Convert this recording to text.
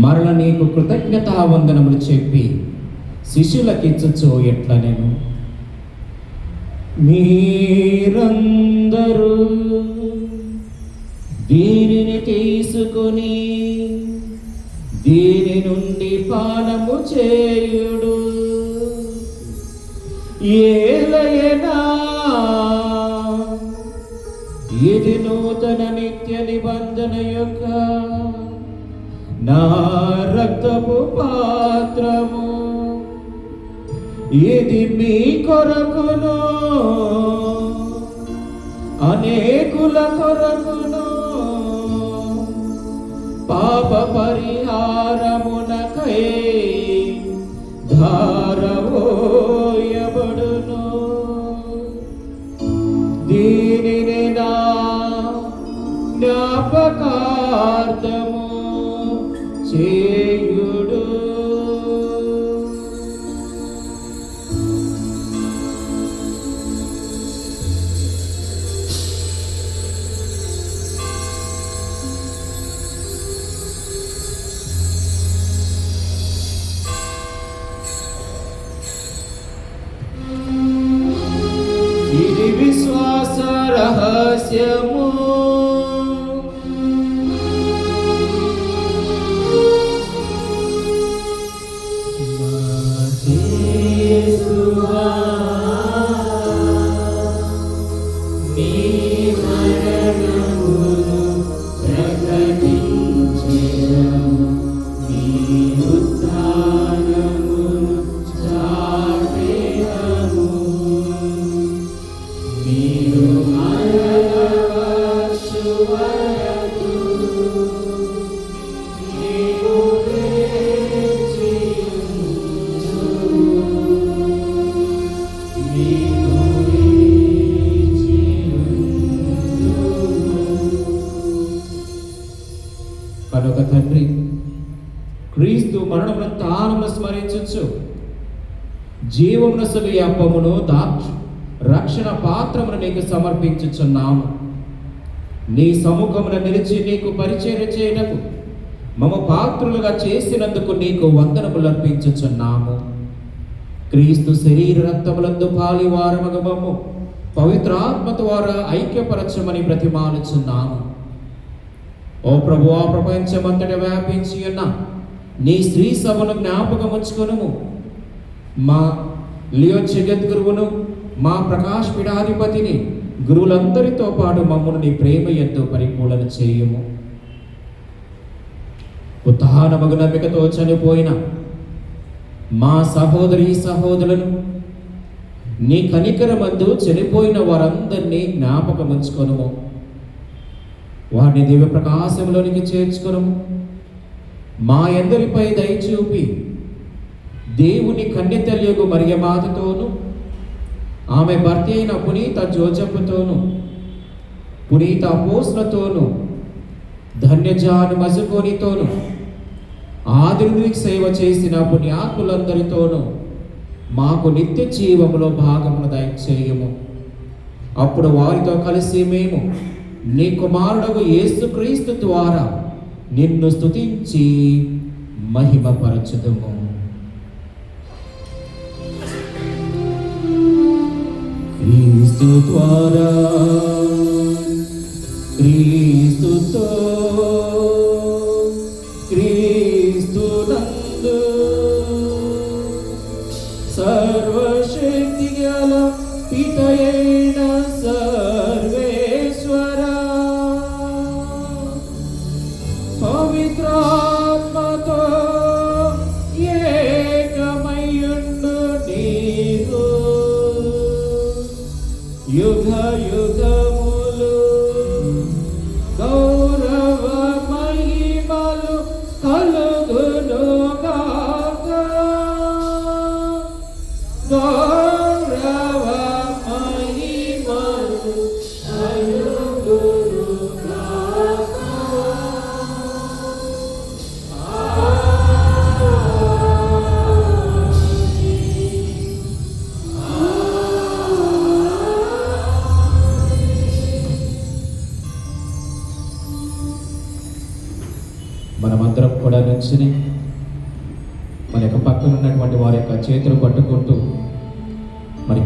మరల నీకు కృతజ్ఞతావందనములు చెప్పి శిష్యులకిచ్చుచో ఎట్లా నేను, మీరందరూ దీనిని తీసుకొని దీని నుండి పానము చేయుడు, ఏలయనా ఇది నూతన నిత్య నిబంధన యొక్క నా రక్తపు పాత్రము, ఇది మీ కొరకును అనేకుల కొరకును పాప పరిహారమునకై ధారవోయబడును. దీనిని నా జ్ఞాపకార్థము చేయుడు. ఇది విశ్వాస రహస్యము, కనుక తండ్రి, క్రీస్తు మరణ వృత్తానమును స్మరించు జీవమునసలు ఈ అప్పమును రక్షణ పాత్రమును నీకు సమర్పించుచున్నాము. నీ సముఖమున నిలిచి నీకు పరిచర్య చేయటకు మమ పాత్రులుగా చేసినందుకు నీకు వందనములు అర్పించుచున్నాము. క్రీస్తు శరీర రక్తములందు పాలివారమగు మమ్ము పవిత్రాత్మ ద్వారా ఐక్యపరచమని బ్రతిమాలుచున్నాము. ఓ ప్రభువా, ప్రపంచమంతట వ్యాపించి ఉన్న నీ స్త్రీ సభను జ్ఞాపకముంచుకొనుము. మా లియో జగద్గురువును, మా ప్రకాశ్ పీఠాధిపతిని, గురువులందరితో పాటు మమ్మల్ని నీ ప్రేమ ఎంతో పరిపూర్ణ చేయుము. ఉత్థానమగు నమ్మికతో చనిపోయిన మా సహోదరి సహోదరులను, నీ కనికరమందు చనిపోయిన వారందరినీ జ్ఞాపకముంచుకొనుము. వారిని దివ్య ప్రకాశంలోనికి చేర్చుకొనుము. మా అందరిపై దయచూపి దేవుని కన్యతల్యగు మరియమాతతోను, ఆమె భర్త అయిన పునీత జోజప్పుతోను, పునీత అపోస్తులతోను, ధన్యజాను మజుకోనితోను, ఆదిరునికి సేవ చేసిన పుణ్యాత్ములందరితోనూ మాకు నిత్య జీవములో భాగమును దయచేయము. అప్పుడు వారితో కలిసి మేము నీ కుమారుడగు యేసుక్రీస్తు ద్వారా నిన్ను స్తుతించి మహిమపరచుదుము. క్రీస్తు ద్వారా, క్రీస్తుతో, క్రీస్తునందు సర్వశక్తి గల పితయైన సర్వేశ్వరా, పవిత్రాత్మతో ఏకమయ్యుండు నీకు యుగ యుగములు గౌరవ మహిమలు కలుగును గాక. గౌరవ మహిమలు కలుగును గాక. మనమందరం కూడా నుంచుని మన యొక్క పక్కన ఉన్నటువంటి వారి యొక్క చేతులు పట్టుకుంటూ మరి